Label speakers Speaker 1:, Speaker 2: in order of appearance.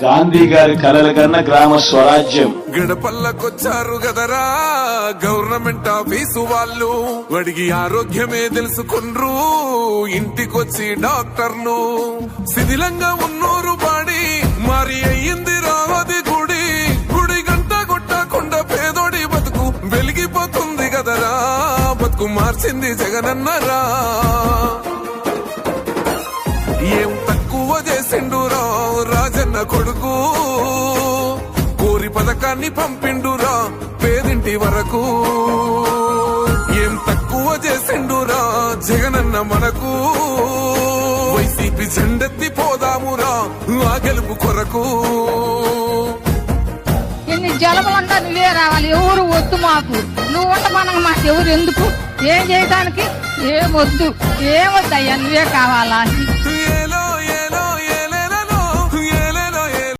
Speaker 1: గాంధీ గారి కలల కన్నా గ్రామ స్వరాజ్యం.
Speaker 2: గడపల్లకొచ్చారు గదరా గవర్నమెంట్ ఆఫీసు వాళ్ళు, అడిగి ఆరోగ్యమే తెలుసుకుండ్రు ఇంటికొచ్చి డాక్టర్లు. శిథిలంగా ఉన్నోరు బాడి మరి అయ్యింది రావది గుడి, గుడి గంట కొట్టకుండా పేదోడి బతుకు వెలిగిపోతుంది గదరా, బతుకు మార్చింది జగనన్నరా. ఏం తక్కువ చేసిండురా రాజన్న కొడుకు, కోరి పథకాన్ని పంపిండురా పేదింటి వరకు. ఏం తక్కువ చేసిండురా జగనన్న మనకు, వైసీపీ జెండెత్తి పోదామురా ఆ గెలుపు కొరకు.
Speaker 3: ఎన్ని జలములంటా నువ్వే రావాలి, ఎవరు వద్దు మాకు, నువ్వు ఉండమనగా మాకు ఎవరు ఎందుకు, ఏం చేయడానికి ఏమొద్దు, ఏమొద్దయ్యా నువ్వే కావాలా.